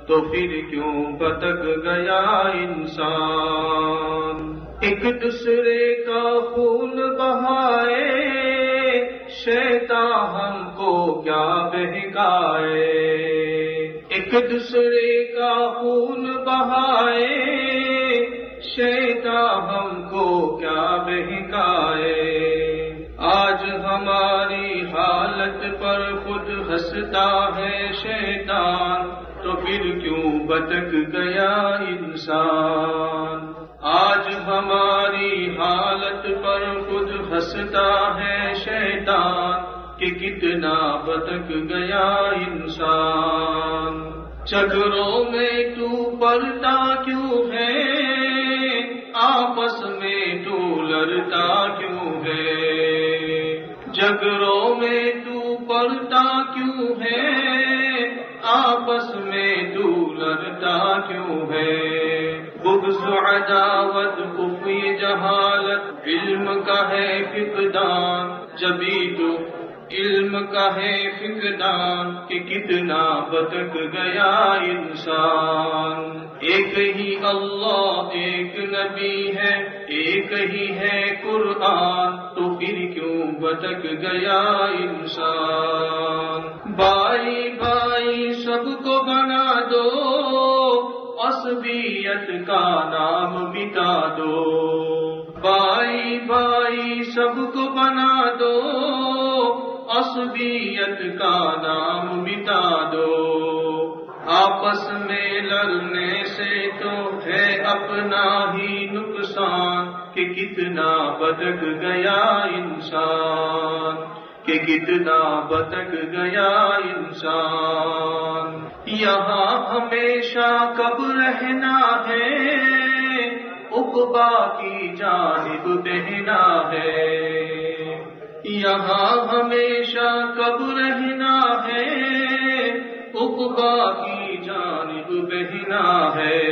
تو پھر کیوں بھٹک گیا انسان؟ ایک دوسرے کا خون بہائے شیطان ہم کو کیا بہکائے، ایک دوسرے کا خون بہائے شیطان ہم کو کیا بہکائے۔ آج ہماری حالت پر خود ہنستا ہے شیطان، تو پھر کیوں بھٹک گیا انسان؟ آج ہماری حالت پر خود ہنستا ہے شیطان کہ کتنا بھٹک گیا انسان۔ جھگڑوں میں تو پڑتا کیوں ہے، آپس میں تو لڑتا کیوں ہے، جھگڑوں میں تو پڑتا کیوں ہے، آپس میں تو لڑتا کیوں ہے۔ بغض عداوت خفی جہالت علم کا ہے فقدان، جبھی تو علم کا ہے فقدان کہ کتنا بھٹک گیا انسان۔ ایک ہی اللہ ایک نبی ہے، ایک ہی ہے قرآن، تو پھر کیوں بھٹک گیا انسان؟ بھائی بھائی سب کو بنا دو، عصبیت کا نام مٹا دو، بھائی بھائی سب کو بنا دو، عصبیت کا نام مٹا دو۔ آپس میں لڑنے سے تو ہے اپنا ہی نقصان کہ کتنا بھٹک گیا انسان، کہ کتنا بھٹک گیا انسان۔ یہاں ہمیشہ کب رہنا ہے، عقبا کی جانب بہنا ہے، یہاں ہمیشہ کب رہنا ہے، عقبا کی جانب بہنا ہے۔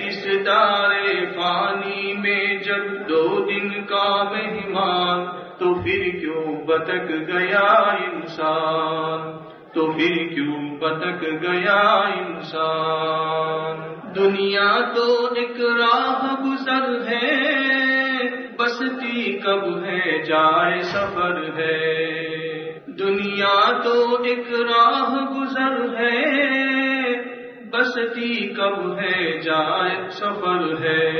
اس دارے فانی میں جب 2 دن کا مہمان، تو پھر کیوں بھٹک گیا انسان، تو پھر کیوں بھٹک گیا انسان۔ دنیا تو ایک راہ گزر ہے، بستی کب ہے جائے سفر ہے، دنیا تو ایک راہ گزر ہے، بستی کب ہے جائے سفر ہے۔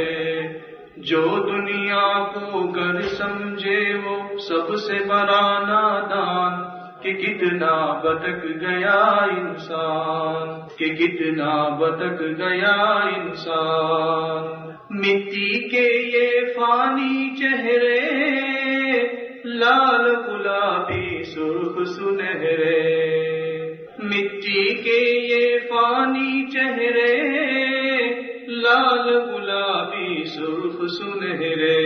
جو دنیا کو گر سمجھے وہ سب سے بڑا نادان کہ کتنا بھٹک گیا انسان، کہ کتنا بھٹک گیا انسان۔ مٹی کے یہ فانی چہرے لال گلابی سرخ سنہرے، مٹی کے یہ فانی چہرے لال گلابی سرخ سنہرے۔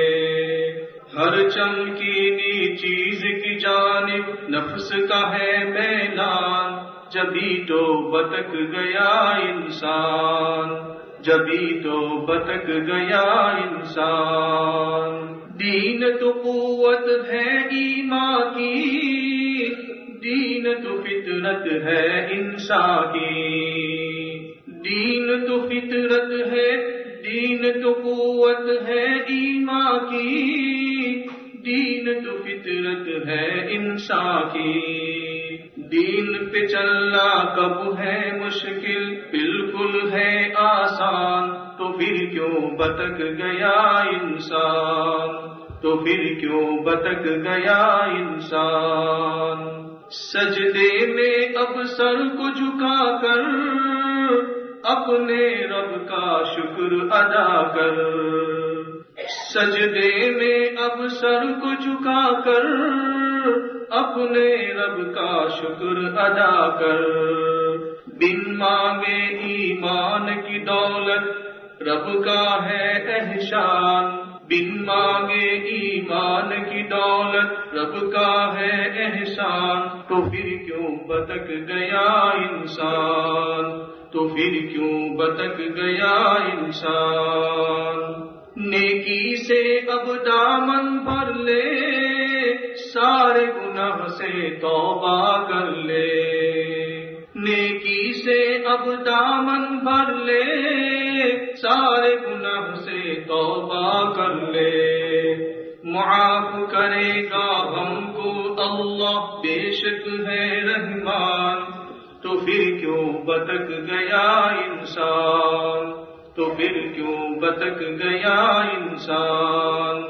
ہر چمکیلی چیز کی جانب نفس کا ہے میلان، جبھی تو بھٹک گیا انسان، جبھی تو بھٹک گیا انسان۔ دین تو قوت ہے ایمان کی، دین تو فطرت ہے انسان کی، دین تو فطرت ہے، دین تو قوت ہے ایمان کی، دین تو فطرت ہے انسان کی۔ دین پہ چلنا کب ہے مشکل، بالکل ہے آسان، تو پھر کیوں بھٹک گیا انسان، تو پھر کیوں بھٹک گیا انسان۔ سجدے میں اب سر کو جھکا کر اپنے رب کا شکر ادا کر، سجدے میں اب سر کو جھکا کر اپنے رب کا شکر ادا کر۔ بن مانگے ایمان کی دولت رب کا ہے احسان، بن مانگے ایمان کی دولت رب کا ہے احسان، تو پھر کیوں بھٹک گیا انسان، تو پھر کیوں بھٹک گیا انسان۔ نیکی سے اب دامن بھر لے، سارے گناہ سے توبہ کر لے، نیکی سے اب دامن بھر لے، سارے گناہ سے توبہ کر لے، معاف کرے گا ہم کو اللہ بے شک ہے رحمان، تو پھر کیوں بھٹک گیا انسان، تو پھر کیوں بھٹک گیا انسان۔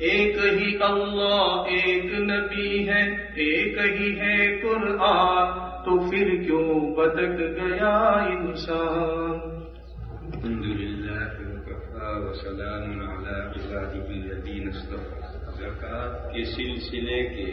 ایک ہی اللہ ایک نبی ہے، ایک ہی ہے قرآن، تو پھر کیوں بھٹک گیا انسان۔ الحمدللہ وکفی وسلام علی عبادہ الذین اصطفی۔ زکوٰۃ کے سلسلے کے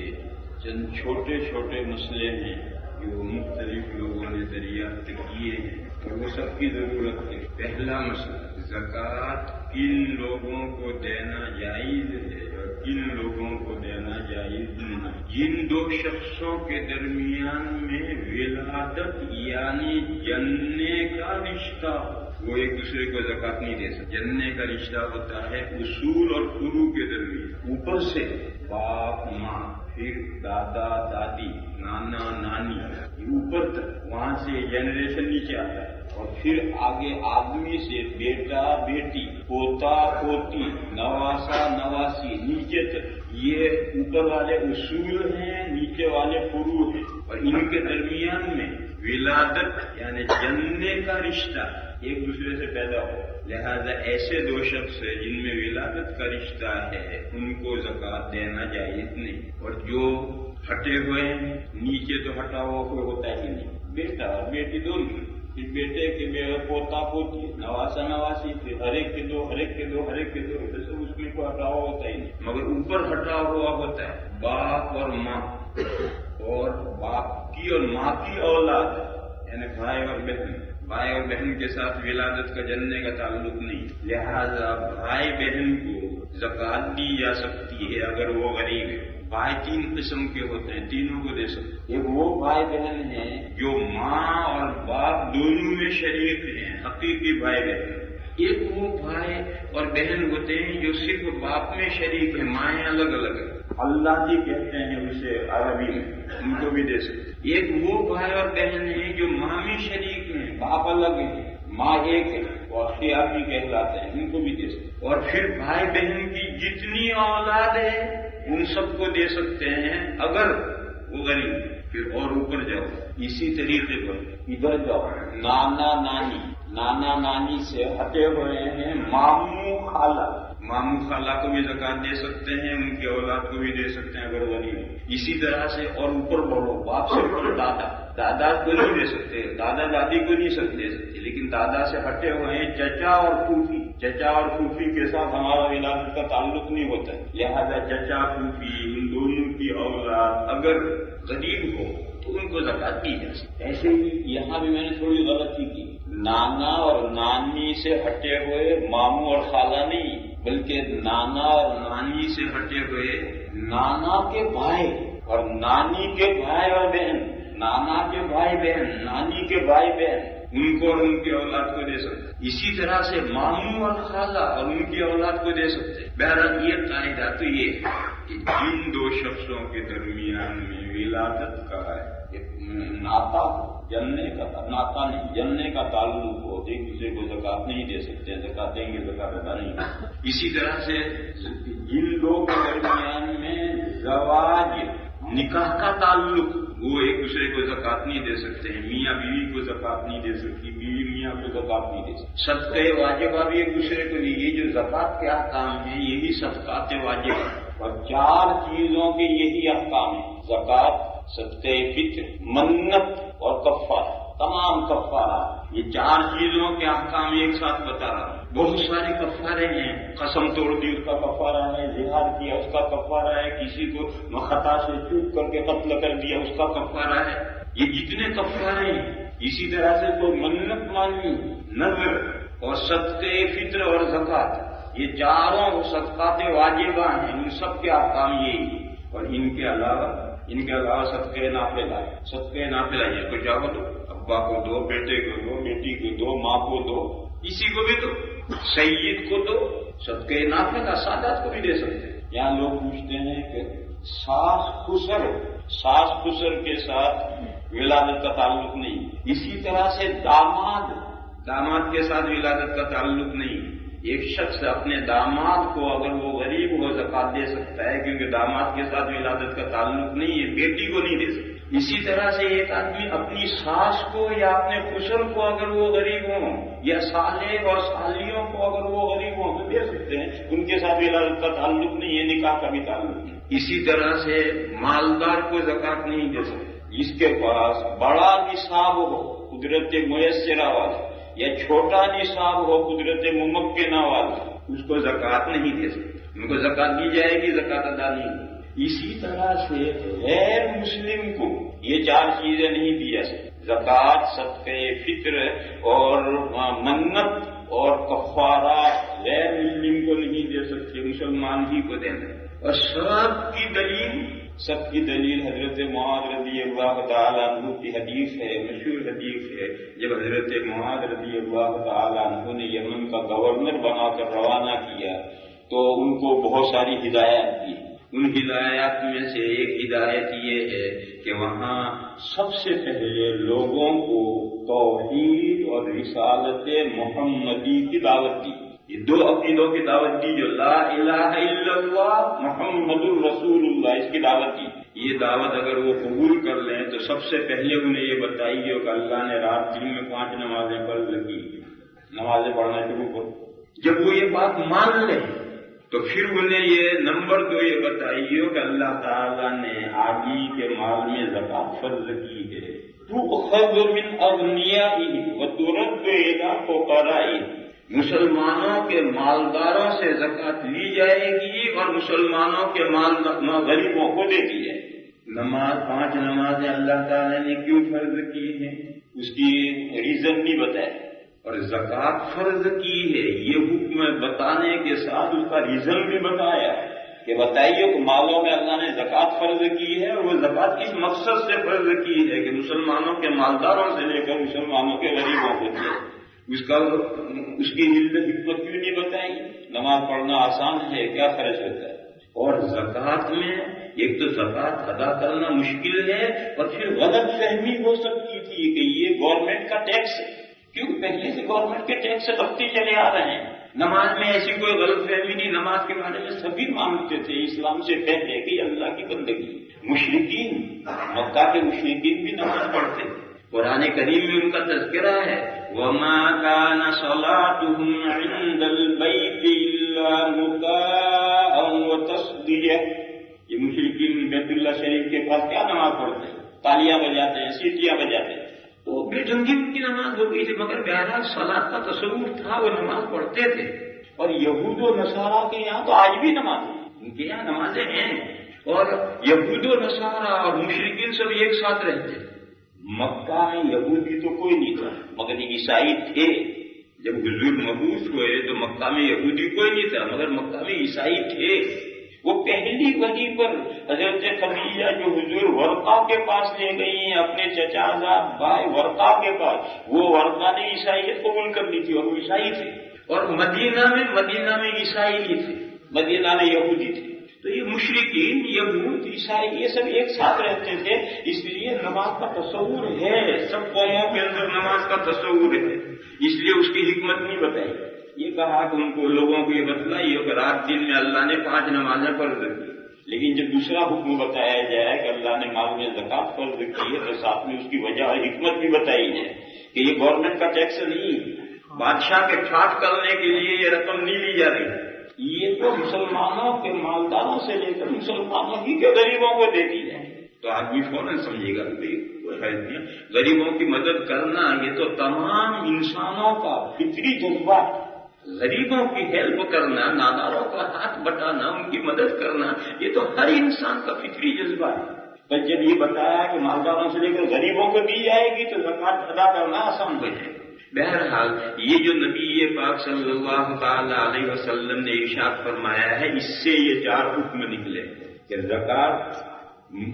چند چھوٹے چھوٹے مسئلے ہیں جو مختلف لوگوں نے دریافت کیے ہیں اور وہ سب کی ضرورت ہے۔ پہلا مسئلہ، زکوٰۃ کن لوگوں کو دینا جائز ہے اور کن لوگوں کو دینا جائز نہیں۔ جن دو شخصوں کے درمیان میں ولادت یعنی جننے کا رشتہ، وہ ایک دوسرے کو زکوٰۃ نہیں دے سکتے۔ جننے کا رشتہ ہوتا ہے اصول اور فروع کے درمیان، اوپر سے باپ ماں، پھر دادا دادی، نانا نانی، اوپر تک، وہاں سے جنریشن نیچے آتا ہے، اور پھر آگے آدمی سے بیٹا بیٹی، پوتا پوتی، نواسا نواسی، نیچے تک۔ یہ اوپر والے اصول ہیں، نیچے والے فروع ہیں، اور ان کے درمیان میں ولادت یعنی جننے کا رشتہ ایک دوسرے سے پیدا ہو۔ لہذا ایسے دو شخص ہیں جن میں ولادت کا رشتہ ہے، ان کو زکوٰۃ دینا جائز نہیں۔ اور جو ہٹے ہوئے ہیں، نیچے تو ہٹا ہوا کوئی ہوتا ہی نہیں، بیٹا اور بیٹی دونوں، پھر بیٹے کے پوتا پوتی، نواسا نواسی، پھر ہر ایک کے دو، ہر ایک کے دو، ہر ایک کے دو، جیسے اس میں کوئی ہٹا ہوا ہوتا ہی نہیں، مگر اوپر ہٹا ہوا ہوتا ہے باپ اور ماں، اور باپ کی اور ماں کی اولاد یعنی بھائی اور بہن۔ بھائی اور بہن کے ساتھ ولادت کا جننے کا تعلق نہیں، لہذا بھائی بہن کو زکوٰۃ دی جا سکتی ہے اگر وہ غریب ہے۔ بھائی تین قسم کے ہوتے ہیں، تینوں کو دے سکتے۔ ایک وہ بھائی بہن ہیں جو ماں اور باپ دونوں میں شریک ہیں، حقیقی بھائی بہن۔ ایک وہ بھائی اور بہن ہوتے ہیں جو صرف باپ میں شریک ہیں، مائیں الگ الگ ہیں، اللہ جی کہتے ہیں اسے عربی میں، ان کو بھی دے سکتے۔ ایک وہ بھائی اور بہن ہیں جو ماں میں شریک ہیں، باپ الگ ہے، ماں ایک ہے، اور خیالی کہلاتے ہیں، ان کو بھی دے سکتے۔ اور پھر بھائی بہن کی جتنی اولاد ہے ان سب کو دے سکتے ہیں اگر وہ غریب ہے۔ پھر اور اوپر جاؤ، اسی طریقے پر ادھر جاؤ، نانا نانی، نانا نانی سے ہٹے ہوئے ہیں ماموں خالہ، ماموں خالہ کو بھی زکوٰۃ دے سکتے ہیں، ان کی اولاد کو بھی دے سکتے ہیں اگر غریب ہے۔ اسی طرح سے اور اوپر بڑھو، باپ سے اوپر دادا، دادا کو نہیں دے سکتے، دادا دادی کو نہیں دے سکتے، لیکن دادا سے ہٹے ہوئے ہیں چچا اور پھوپھی۔ چچا اور پھوپھی کے ساتھ ہمارا ولادت کا تعلق نہیں ہوتا ہے، لہذا چچا پھوپھی ان دونوں کی اولاد اگر غریب ہو تو ان کو زکوٰۃ دی جا سکتی۔ ایسے ہی یہاں بھی میں نے تھوڑی غلطی کی، نانا اور نانی سے ہٹے ہوئے ماموں اور خالہ نہیں، بلکہ نانا اور نانی سے ہٹے ہوئے نانا کے بھائی اور نانی کے بھائی اور بہن، نانا کے بھائی بہن، نانی کے بھائی بہن، ان کو اور ان کی اولاد کو دے سکتے۔ اسی طرح سے ماموں اور خالہ اور ان کی اولاد کو دے سکتے۔ بہرحال یہ قاعدہ تو یہ ہے کہ جن دو شخصوں کے درمیان میں ولادت کا ناتا، جننے کا ناتا نہیں، جننے کا تعلق ہو، ایک دوسرے کو زکوٰۃ نہیں دے سکتے، زکوٰۃ دیں گے زکوٰۃ ادا نہیں۔ اسی طرح سے جن لوگوں کے درمیان میں زواج، نکاح کا تعلق، وہ ایک دوسرے کو زکوٰۃ نہیں دے سکتے ہیں، میاں بیوی کو زکوٰۃ نہیں دے سکتی، بیوی میاں کو زکوٰۃ نہیں دے سکتی۔ صدقہ واجبہ بھی ایک دوسرے کو نہیں، یہ جو زکوٰۃ کے احکام ہیں یہی صدقات واجبہ ہیں، اور چار چیزوں کے یہی احکام ہیں: زکوٰۃ، صدقہ فطر، منت اور کفارہ، تمام کفارہ۔ یہ چار چیزوں کے احکام ایک ساتھ بتا رہا ہوں۔ بہت سارے کفارے ہیں، قسم توڑ دی اس کا کفارہ ہے، زہار کیا اس کا کفارہ ہے، کسی کو خطا سے چوک کر کے قتل کر دیا اس کا کفارہ ہے، یہ جتنے کفارے ہیں۔ اسی طرح سے تو منت مانی، نذر اور صدقہ فطر اور زکوٰۃ، یہ چاروں صدقات واجبہ ہیں، ان سب کے احکام یہی۔ اور ان کے علاوہ صدقہ نافلہ، صدقہ نافلہ یہ کو چاہو دو، ابا کو دو، بیٹے کو دو، بیٹی کو دو، ماں کو دو، اسی کو بھی دو، سید کو دو، صدقہ نافلہ سادات کو بھی دے سکتے ہیں۔ یہاں لوگ پوچھتے ہیں کہ ساس خسر کے ساتھ ولادت کا تعلق نہیں. اسی طرح سے داماد کے ساتھ ولادت کا تعلق نہیں. ایک شخص اپنے داماد کو اگر وہ غریب ہو زکات دے سکتا ہے کیونکہ داماد کے ساتھ ولادت کا تعلق نہیں ہے, بیٹی کو نہیں دے سکتا. اسی طرح سے ایک آدمی اپنی ساس کو یا اپنے خسر کو اگر وہ غریب ہوں یا سالے اور سالیوں کو اگر وہ غریب ہوں تو دے سکتے ہیں, ان کے ساتھ ولادت کا تعلق نہیں ہے, نکاح کا بھی تعلق نہیں. اسی طرح سے مالدار کو زکات نہیں دے سکتے. جس کے پاس بڑا نصاب ہو قدرت میسرہ والا یا چھوٹا نصاب ہو قدرت ممکنہ والا, اس کو زکات نہیں دے سکتے. ان کو زکات دی جائے گی, زکات ادا نہیں ہوگی. اسی طرح سے غیر مسلم کو یہ 4 چیزیں نہیں دی جا سکتی. زکات, صدقے فطر اور منت اور کفارات غیر مسلم کو نہیں دے سکتے, مسلمان ہی کو دینا. اور سب کی دلیل حضرت معاذ رضی اللہ تعالیٰ عنہ کی حدیث ہے, مشہور حدیث ہے. جب حضرت معاذ رضی اللہ تعالیٰ عنہ نے یمن کا گورنر بنا کر روانہ کیا تو ان کو بہت ساری ہدایات دی. ان ہدایات میں سے ایک ہدایت یہ ہے کہ وہاں سب سے پہلے لوگوں کو توحید اور رسالت محمدی کی دعوت دی. یہ 2 عقیدوں کی دعوت دی, جو لا الہ الا اللہ محمد الرسول اللہ, اس کی دعوت دی. یہ دعوت اگر وہ قبول کر لیں تو سب سے پہلے انہیں یہ بتائیے کہ اللہ نے رات دن میں 5 نمازیں فرض کی, نمازیں پڑھنا شروع کرو. جب وہ یہ بات مان لیں تو پھر انہیں یہ نمبر 2 یہ بتائیے کہ اللہ تعالیٰ نے آدمی کے مال میں زکات فرض کی ہے. تؤخذ من اغنیائہم وترد الی فقرائہم, مسلمانوں کے مالداروں سے زکات لی جائے گی اور مسلمانوں کے غریبوں کو دے دی جائے گی. 5 نمازیں اللہ تعالیٰ نے کیوں فرض کی ہیں اس کی ریزن بھی بتایا, اور زکات فرض کی ہے یہ حکم بتانے کے ساتھ اس کا ریزن بھی بتایا کہ بتائیے کہ مالوں میں اللہ نے زکات فرض کی ہے, اور وہ زکات کس مقصد سے فرض کی ہے کہ مسلمانوں کے مالداروں سے لے کر مسلمانوں کے غریبوں کو دے. اس کی حکمت کیوں نہیں بتائی؟ نماز پڑھنا آسان ہے, کیا خرچ ہوتا ہے. اور زکات میں ایک تو زکات ادا کرنا مشکل ہے, اور پھر غلط فہمی ہو سکتی تھی کہ یہ گورنمنٹ کا ٹیکس ہے, کیونکہ پہلے سے گورنمنٹ کے ٹیکس سے لگتے چلے آ رہے ہیں. نماز میں ایسی کوئی غلط فہمی نہیں, نماز کے بارے میں سبھی مانتے تھے اسلام سے پہلے کہ اللہ کی بندگی. مشرکین, مکہ کے مشرکین بھی نماز پڑھتے تھے. قرآن کریم میں ان کا تذکرہ ہے, وَمَا كَانَ صَلَاتُهُمْ عِندَ الْبَيْتِ إِلَّا مُكَاءً وَتَصْدِيَةً. یہ مشرکین بیت اللہ شریف کے پاس کیا نماز پڑھتے ہیں؟ تالیاں بجاتے ہیں, سیٹیاں بجاتے ہیں. تو بے ڈھنگی ان کی نماز ہو گئی تھی, مگر بہرحال صلاۃ کا تصور تھا, وہ نماز پڑھتے تھے. اور یہود و نصارہ کے یہاں تو آج بھی نماز ہے, ان کے یہاں نمازیں ہیں. اور یہود و نصارہ اور مشرکین سب ایک ساتھ رہتے ہیں. مکہ میں یہودی تو کوئی نہیں تھا مگر عیسائی تھے. جب حضور مبعوث ہوئے تو مکہ میں یہودی کوئی نہیں تھا مگر مکہ میں عیسائی تھے. وہ پہلی وحی پر حضرت خدیجہ جو حضور ورقا کے پاس لے گئی ہیں اپنے چچا زاد بھائی ورقا کے پاس, وہ ورقا نے عیسائیت قبول کر لی تھی اور وہ عیسائی تھے. اور مدینہ میں عیسائی نہیں تھے, مدینہ میں یہودی تھے. تو یہ مشرکین, یہود, عیسائی یہ سب ایک ساتھ رہتے تھے. اس لیے نماز کا تصور ہے, سب قوموں کے اندر نماز کا تصور ہے, اس لیے اس کی حکمت نہیں بتائی. یہ کہا کہ ان کو لوگوں کو یہ بتلائیے کہ رات دن میں اللہ نے 5 نمازیں فرض کی. لیکن جب دوسرا حکم بتایا جائے کہ اللہ نے مال میں زکات فرض کی ہے تو ساتھ میں اس کی وجہ اور حکمت بھی بتائی جائے کہ یہ گورنمنٹ کا ٹیکس نہیں, بادشاہ کے ٹھاٹ کرنے کے لیے یہ رقم نہیں لی جا رہی, یہ تو مسلمانوں کے مالداروں سے لے کر مسلمانوں ہی کے غریبوں کو دے دی جائے. تو آدمی فوراً سمجھے گا کہ غریبوں کی مدد کرنا یہ تو تمام انسانوں کا فطری جذبہ ہے. غریبوں کی ہیلپ کرنا, ناداروں کا ہاتھ بٹانا, ان کی مدد کرنا, یہ تو ہر انسان کا فطری جذبہ ہے. پر جب یہ بتایا کہ مالداروں سے لے کر غریبوں کو دی جائے گی تو زکات ادا کرنا آسان ہو جائے گا. بہرحال یہ جو نبی پاک صلی اللہ تعالی علیہ وسلم نے ارشاد فرمایا ہے, اس سے یہ 4 حکم نکلے کہ زکات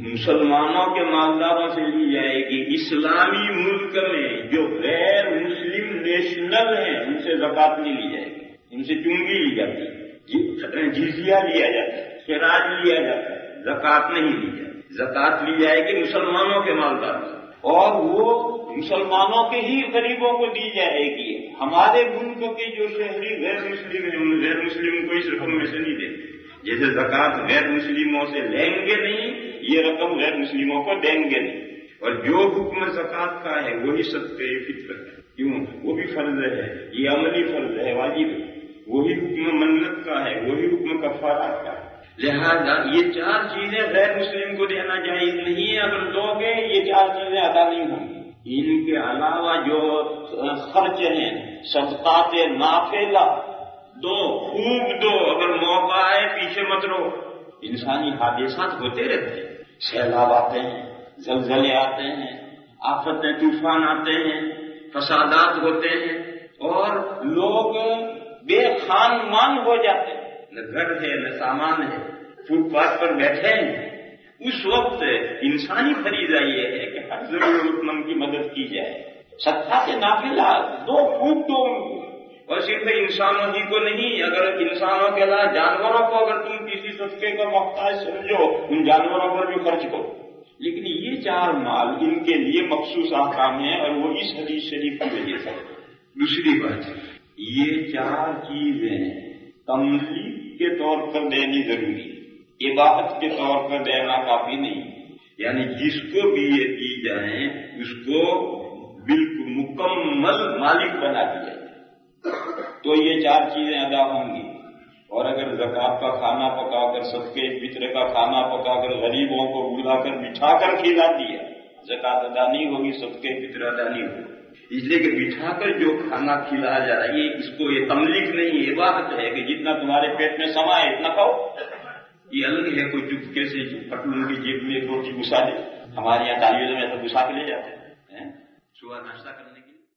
مسلمانوں کے مالداروں سے لی جائے گی. اسلامی ملک میں جو غیر مسلم نیشنل ہیں ان سے زکات نہیں لی جائے گی, ان سے چونگی لی جاتی ہے, جزیہ لیا جاتا ہے, خراج لیا جاتا ہے, زکات نہیں لی جائے. زکات لی جائے گی مسلمانوں کے مالداروں سے. اور وہ مسلمانوں کے ہی غریبوں کو دی جائے گی. ہمارے ملک کے جو شہری غیر مسلم ہیں ان غیر مسلم کو اس رقم میں سے نہیں دیں گے. جیسے زکوٰۃ غیر مسلموں سے لیں گے نہیں، یہ رقم غیر مسلموں کو دیں گے نہیں. اور جو حکم زکوٰۃ کا ہے وہی صدقہ فطر ہے. کیوں؟ وہ بھی فرض ہے، یہ عملی فرض ہے، واجب ہے. وہی حکم منت کا ہے، وہی حکم کفارات کا ہے. لہذا یہ چار چیزیں غیر مسلم کو دینا جائز نہیں ہے. اگر دو گے یہ چار چیزیں ادا نہیں ہوں گی. ان کے علاوہ جو خرچ ہیں صدقات نافلہ دو، خوب دو. اگر موقع آئے پیچھے مت رہو. انسانی حادثات ہوتے رہتے ہیں، سیلاب آتے ہیں، زلزلے آتے ہیں، آفتیں طوفان آتے ہیں، فسادات ہوتے ہیں اور لوگ بے خان مان ہو جاتے ہیں. نہ گھر ہے نہ سامان ہے، فٹ پاتھ پر بیٹھے ہیں. اس وقت انسانی فریضہ یہ ہے کہ ہر ضرورت مند کی مدد کی جائے. صدقات نافلہ دو، خوب دو. اور صرف انسانوں ہی کو نہیں، اگر انسانوں کے علاوہ جانوروں کو اگر تم کسی صدقے کا محتاج سمجھو ان جانوروں پر بھی خرچ کرو. لیکن یہ چار مال ان کے لیے مخصوص احکام ہیں اور وہ اس حدیث شریف کی وجہ سے. دوسری بات، یہ چار چیزیں تملیغ کے طور پر دینی ضروری ہے، عبادت کے طور پر دینا کافی نہیں. یعنی جس کو بھی یہ دی جائیں اس کو بالکل مکمل مالک بنا دیا تو یہ چار چیزیں ادا ہوں گی. اور اگر زکوٰۃ کا کھانا پکا کر، صدقے فطر کا کھانا پکا کر غریبوں کو بلا کر بٹھا کر کھلا دیا، زکوٰۃ ادا نہیں ہوگی، صدقے فطر ادا نہیں ہوگی. اس لیے کہ بٹھا کر جو کھانا کھلایا جا رہا ہے اس کو یہ تملیغ نہیں، عبادت ہے کہ جتنا تمہارے پیٹ میں سمائے اتنا کھاؤ. یہ الگ ہے کوئی چپکے سے پٹلوں کی جیب میں ایک روٹی گھسا دے. ہمارے یہاں تعلیموں میں ایسا گھسا کے لے جاتے ہیں صبح ناشتہ کرنا